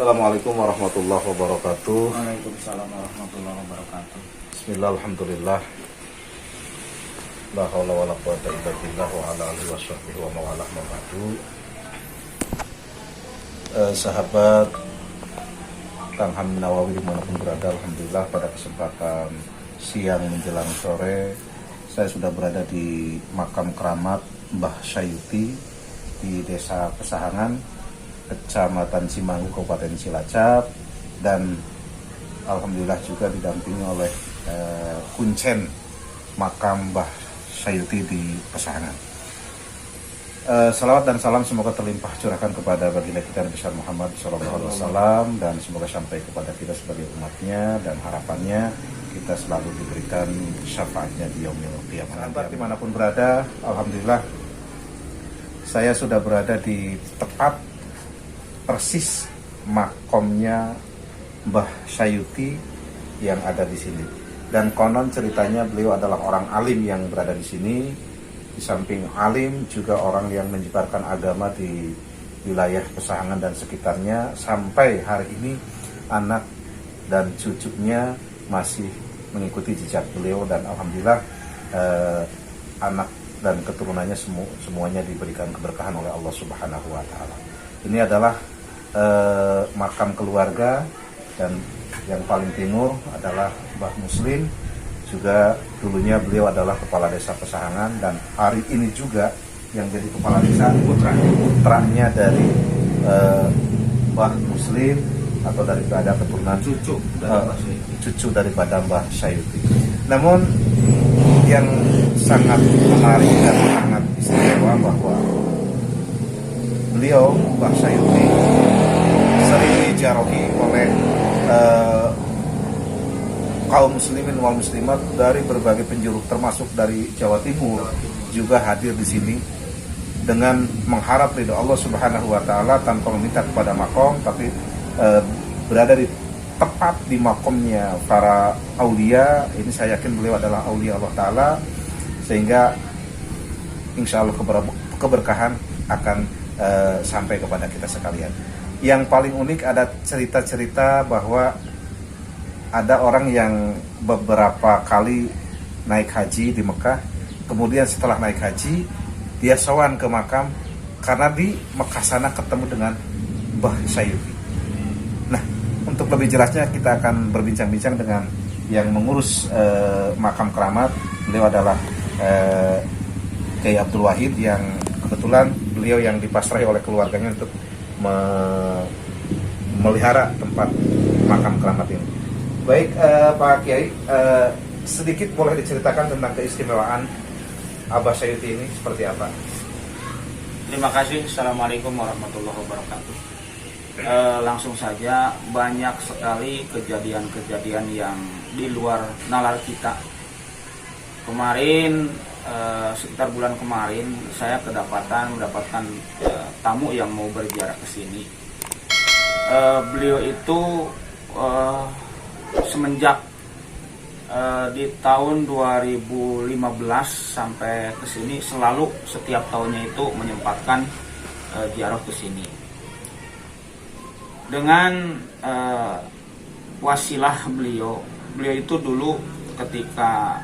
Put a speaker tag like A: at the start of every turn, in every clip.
A: Assalamualaikum warahmatullahi wabarakatuh.
B: Waalaikumsalam warahmatullahi wabarakatuh.
A: Bismillah, alhamdulillah. La haula wala quwata illa billah wa ala alihi washabbihi wa mawalah ma ba'du. Sahabat Kang Hamid Nawawi dimanapun berada, alhamdulillah pada kesempatan siang menjelang sore saya sudah berada di makam keramat Mbah Sayuti di Desa Pesahangan, Kecamatan Cimanggu, Kabupaten Cilacap, dan alhamdulillah juga didampingi oleh kuncen makam Mbah Sayuti di Pesahangan. Salawat dan salam semoga terlimpah curahkan kepada baginda kita Nabi Muhammad SAW, dan semoga sampai kepada kita sebagai umatnya, dan harapannya kita selalu diberikan syafaatnya di yaumil qiyamah. Dimanapun berada, alhamdulillah saya sudah berada di tepat persis makomnya Mbah Sayuti yang ada di sini. Dan konon ceritanya beliau adalah orang alim yang berada di sini. Di samping alim juga orang yang menyebarkan agama di wilayah Pesahangan dan sekitarnya. Sampai hari ini anak dan cucunya masih mengikuti jejak beliau, dan alhamdulillah anak dan keturunannya semuanya diberikan keberkahan oleh Allah Subhanahu wa taala. Ini adalah makam keluarga, dan yang paling timur adalah Mbah Muslim. Juga dulunya beliau adalah kepala desa Pesahangan, dan hari ini juga yang jadi kepala desa putranya dari Mbah Muslim, atau daripada keturunan cucu daripada Mbah Sayuti. Namun yang sangat menarik dan sangat istimewa bahwa beliau Mbah Sayuti sering dijarohi oleh kaum muslimin wal muslimat dari berbagai penjuru, termasuk dari Jawa Timur juga hadir di sini dengan mengharap ridho Allah Subhanahu wa taala tanpa meminta kepada makom, tapi berada di tepat di makomnya para aulia. Ini saya yakin beliau adalah aulia Allah taala, sehingga insya Allah keberkahan akan sampai kepada kita sekalian. Yang paling unik ada cerita-cerita bahwa ada orang yang beberapa kali naik haji di Mekah, kemudian setelah naik haji dia sowan ke makam karena di Mekah sana ketemu dengan Mbah Sayuti. Nah, untuk lebih jelasnya kita akan berbincang-bincang dengan yang mengurus makam keramat. Beliau adalah Kiai Abdul Wahid, yang kebetulan beliau yang dipasrahi oleh keluarganya untuk memelihara tempat makam keramat ini. Baik, Pak Kiai, sedikit boleh diceritakan tentang keistimewaan Abah Sayuti ini seperti apa?
B: Terima kasih. Assalamualaikum warahmatullahi wabarakatuh. Langsung saja, banyak sekali kejadian-kejadian yang di luar nalar kita. Kemarin, sekitar bulan kemarin, saya mendapatkan tamu yang mau berziarah ke sini. Beliau itu semenjak di tahun 2015 sampai ke sini selalu setiap tahunnya itu menyempatkan ziarah ke sini. Dengan wasilah beliau itu dulu ketika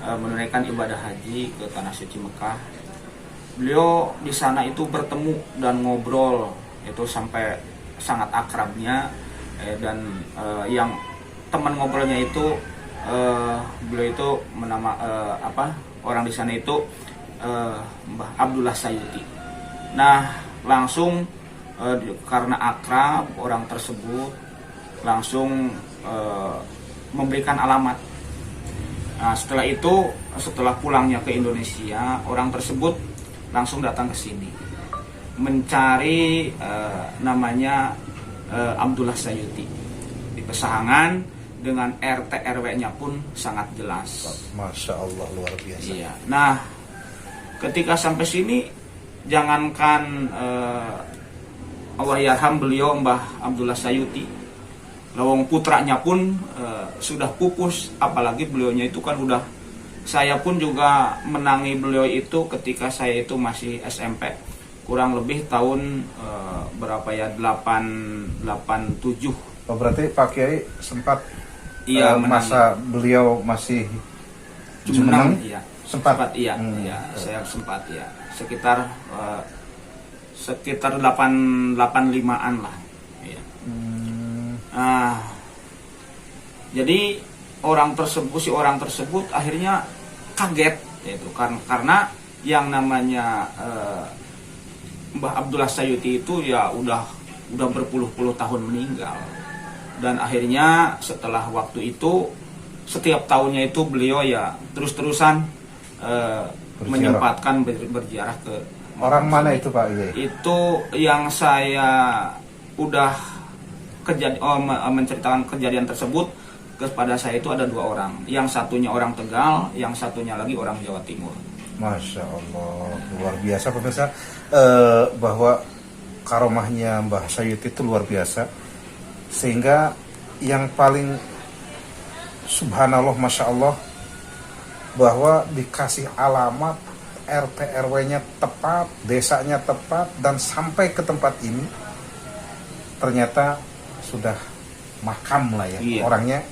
B: menunaikan ibadah haji ke tanah suci Mekah, beliau di sana itu bertemu dan ngobrol itu sampai sangat akrabnya, dan yang teman ngobrolnya itu beliau itu orang di sana itu Mbah Abdullah Sayuti. Nah, langsung karena akrab orang tersebut langsung memberikan alamat. Nah, setelah pulangnya ke Indonesia, orang tersebut langsung datang ke sini mencari namanya Abdullah Sayuti di Pesahangan, dengan RT RW-nya pun sangat jelas.
A: Masya Allah, luar biasa.
B: Iya. Nah, ketika sampai sini, jangankan Allah yarham beliau Mbah Abdullah Sayuti, lawang putranya pun sudah pupus, apalagi beliaunya itu kan saya pun juga menangi beliau itu ketika saya itu masih SMP. kurang lebih tahun berapa ya, 887.
A: Oh, berarti Pak Kiai sempat
B: Iya,
A: masa beliau masih
B: Jumeneng,
A: Jumeneng,
B: iya.
A: sempat.
B: Iya, iya, saya sempat ya. Sekitar 885-an lah. Iya. Jadi si orang tersebut akhirnya kaget, yaitu karena yang namanya Mbah Abdullah Sayuti itu ya udah berpuluh-puluh tahun meninggal, dan akhirnya setelah waktu itu setiap tahunnya itu beliau ya terus-terusan menyempatkan berziarah ke
A: Orang mana itu Pak Kiai?
B: Itu yang saya udah menceritakan kejadian tersebut kepada saya itu ada 2 orang. Yang satunya orang Tegal, yang satunya lagi orang Jawa Timur.
A: Masya Allah, luar biasa pemirsa, bahwa karomahnya Mbah Sayuti itu luar biasa, sehingga yang paling subhanallah, Masya Allah, bahwa dikasih alamat RT RW-nya tepat, desanya tepat, dan sampai ke tempat ini ternyata sudah makam lah ya.
B: Iya.
A: Orangnya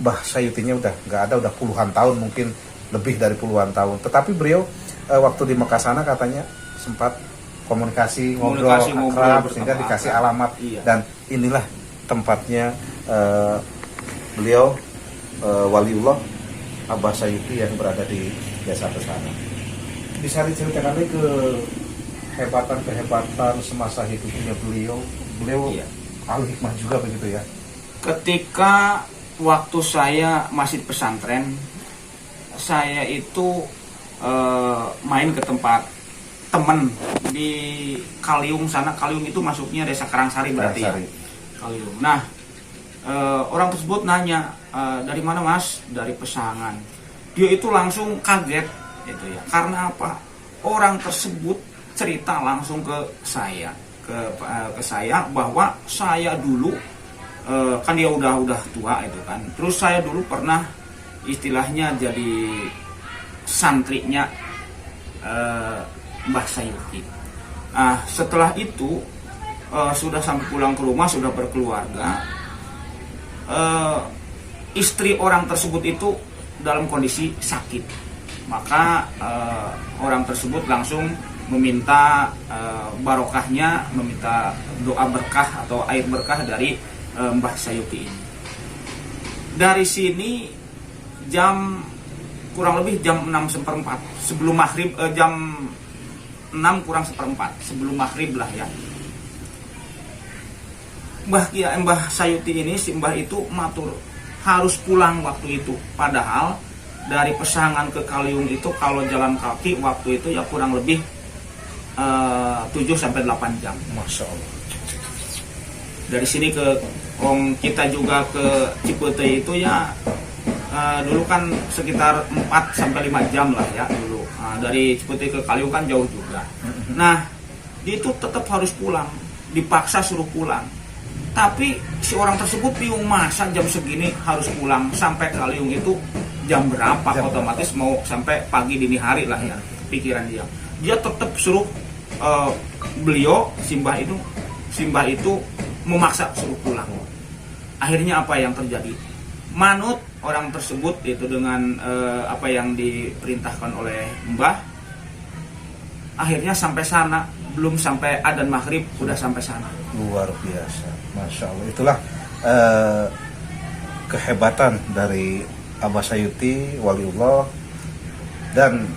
A: Mbah Sayutinya udah nggak ada, udah puluhan tahun, mungkin lebih dari puluhan tahun. Tetapi beliau waktu di Mekah sana katanya sempat komunikasi ngobrol akrab, sehingga dikasih alamat.
B: Iya.
A: Dan inilah tempatnya beliau waliullah Abah Sayuti yang berada di Desa Pesana. Bisa diceritakan lagi kehebatan semasa hidupnya beliau
B: Iya.
A: ahli hikmah juga begitu ya.
B: Ketika waktu saya masih pesantren, saya itu main ke tempat teman di Kaliung sana. Kaliung itu masuknya Desa Karangsari berarti ya. Kaliung. Nah, orang tersebut nanya, dari mana Mas? Dari Pesangan. Dia itu langsung kaget, itu ya. Karena apa? Orang tersebut cerita langsung ke saya, ke saya bahwa saya dulu kan dia udah tua itu kan. Terus saya dulu pernah istilahnya jadi santrinya Mbah Sayuti. Nah, setelah itu sudah sampai pulang ke rumah, sudah berkeluarga, istri orang tersebut itu dalam kondisi sakit. Maka orang tersebut langsung meminta barokahnya, meminta doa berkah atau air berkah dari Mbah Sayuti ini. Dari sini kurang lebih jam 6:15 sebelum maghrib, jam 6 kurang seperempat sebelum maghrib lah ya. Mbah Sayuti ini, si Mbah itu matur harus pulang waktu itu. Padahal dari Pesangan ke Kaliung itu kalau jalan kaki waktu itu ya kurang lebih 7-8 jam.
A: Masya Allah.
B: Dari sini kita juga ke Cipete itu ya dulu kan sekitar 4-5 jam lah ya dulu. Dari Cipete ke Kaliung kan jauh juga. Nah, dia itu tetap harus pulang, dipaksa suruh pulang. Tapi si orang tersebut bingung, masa jam segini harus pulang, sampai Kaliung itu jam berapa, otomatis mau sampai pagi dini hari lah ya pikiran dia. Dia tetap suruh beliau Simbah itu memaksa suruh pulang. Akhirnya apa yang terjadi? Manut orang tersebut itu dengan apa yang diperintahkan oleh Mbah. Akhirnya sampai sana, belum sampai adzan maghrib udah sampai sana.
A: Luar biasa, Masya Allah. Itulah kehebatan dari Abah Sayuti waliullah. Dan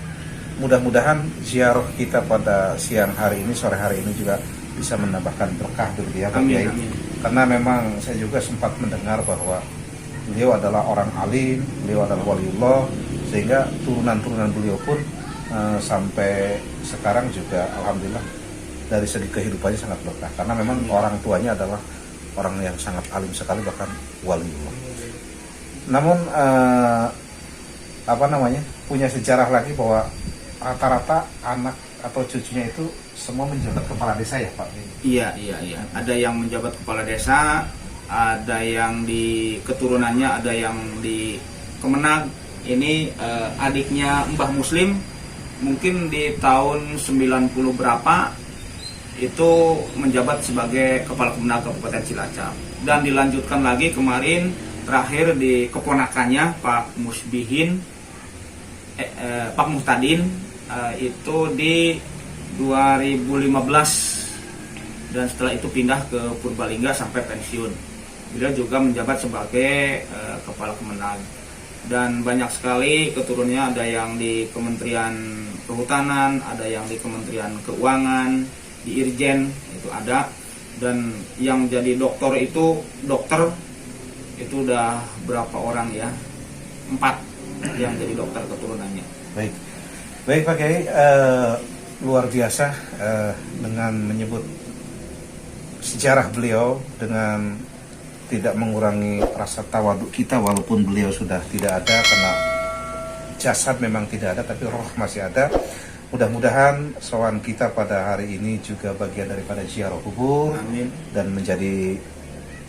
A: mudah-mudahan ziarah kita pada siang hari ini, sore hari ini juga bisa menambahkan berkah begitu ya Pak Kiai. Karena memang saya juga sempat mendengar bahwa beliau adalah orang alim, beliau adalah waliullah, sehingga turunan-turunan beliau pun sampai sekarang juga alhamdulillah dari segi kehidupannya sangat berkah. Karena memang orang tuanya adalah orang yang sangat alim sekali, bahkan waliullah. Namun punya sejarah lagi bahwa rata-rata anak atau cucunya itu semua menjabat kepala desa ya Pak?
B: Iya. Ada yang menjabat kepala desa, ada yang di keturunannya, ada yang di Kemenag. Ini adiknya Mbah Muslim, mungkin di tahun 90 berapa itu menjabat sebagai Kepala Kemenag Kabupaten Cilacap, dan dilanjutkan lagi kemarin terakhir di keponakannya Pak Musbihin Pak Muhtadin itu di 2015, dan setelah itu pindah ke Purbalingga sampai pensiun. Beliau juga menjabat sebagai Kepala Kemenag, dan banyak sekali keturunannya, ada yang di Kementerian Kehutanan, ada yang di Kementerian Keuangan, di Irjen itu ada, dan yang jadi dokter itu udah berapa orang ya, 4 yang jadi dokter keturunannya.
A: Baik Pak Kiai, luar biasa dengan menyebut sejarah beliau dengan tidak mengurangi rasa tawaduk kita, walaupun beliau sudah tidak ada karena jasad memang tidak ada, tapi roh masih ada. Mudah-mudahan sowan kita pada hari ini juga bagian daripada ziarah kubur.
B: Amin.
A: Dan menjadi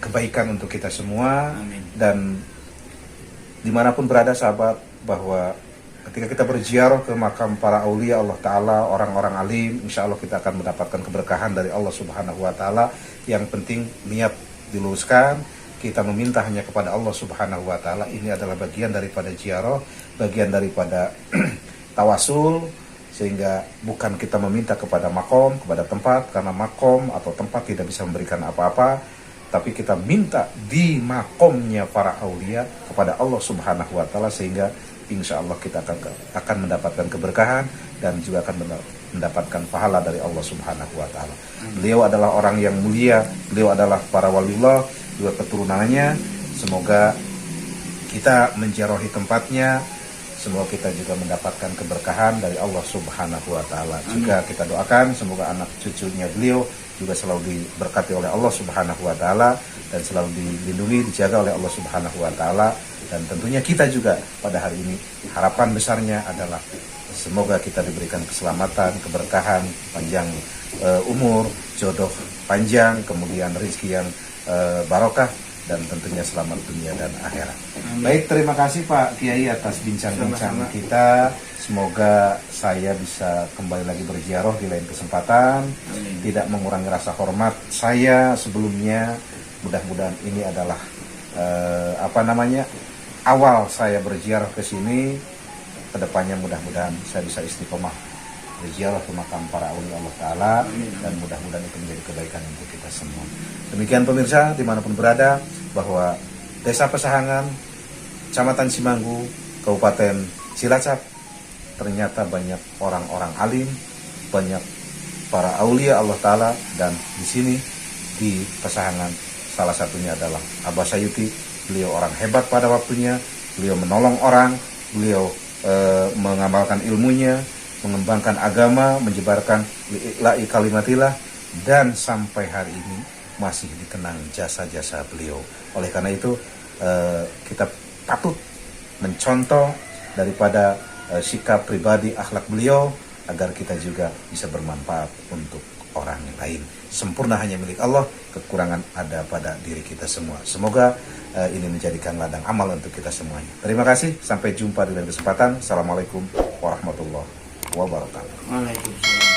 A: kebaikan untuk kita semua.
B: Amin.
A: Dan dimanapun berada sahabat, bahwa ketika kita berziarah ke makam para aulia Allah Ta'ala, orang-orang alim, insya Allah kita akan mendapatkan keberkahan dari Allah Subhanahu Wa Ta'ala. Yang penting niat diluruskan, kita meminta hanya kepada Allah Subhanahu Wa Ta'ala. Ini adalah bagian daripada ziarah, bagian daripada tawasul, sehingga bukan kita meminta kepada makom, kepada tempat, karena makom atau tempat tidak bisa memberikan apa-apa, tapi kita minta di makomnya para aulia kepada Allah Subhanahu Wa Ta'ala, sehingga insya Allah kita akan mendapatkan keberkahan dan juga akan mendapatkan pahala dari Allah Subhanahu Wa Ta'ala. Beliau adalah orang yang mulia, beliau adalah para waliullah, juga keturunannya. Semoga kita menziarahi tempatnya, semoga kita juga mendapatkan keberkahan dari Allah Subhanahu Wa Ta'ala. Juga kita doakan semoga anak cucunya beliau juga selalu diberkati oleh Allah Subhanahu Wa Ta'ala, dan selalu dilindungi, dijaga oleh Allah Subhanahu Wa Ta'ala. Dan tentunya kita juga pada hari ini harapan besarnya adalah semoga kita diberikan keselamatan, keberkahan, panjang umur, jodoh panjang, kemudian rezeki yang barokah, dan tentunya selamat dunia dan akhirat. Baik, terima kasih Pak Kiai atas bincang-bincang kita. Semoga saya bisa kembali lagi berziarah di lain kesempatan. Tidak mengurangi rasa hormat saya sebelumnya. Mudah-mudahan ini adalah awal saya berziarah ke sini. Kedepannya mudah-mudahan saya bisa istiqomah berziarah ke makam para aulia Allah Ta'ala, dan mudah-mudahan itu menjadi kebaikan untuk kita semua. Demikian pemirsa dimanapun berada, bahwa Desa Pesahangan, Kecamatan Cimanggu, Kabupaten Cilacap, ternyata banyak orang-orang alim, banyak para aulia Allah Ta'ala, dan di sini di Pesahangan salah satunya adalah Abah Sayuti. Beliau orang hebat pada waktunya, beliau menolong orang, beliau mengamalkan ilmunya, mengembangkan agama, menyebarkan li'i'la'i kalimatillah, dan sampai hari ini masih dikenang jasa-jasa beliau. Oleh karena itu kita patut mencontoh daripada sikap pribadi akhlak beliau, agar kita juga bisa bermanfaat untuk orang lain. Sempurna hanya milik Allah, kekurangan ada pada diri kita semua. Semoga ini menjadikan ladang amal untuk kita semuanya. Terima kasih, sampai jumpa di lain kesempatan. Assalamualaikum warahmatullahi wabarakatuh.
B: Waalaikumsalam.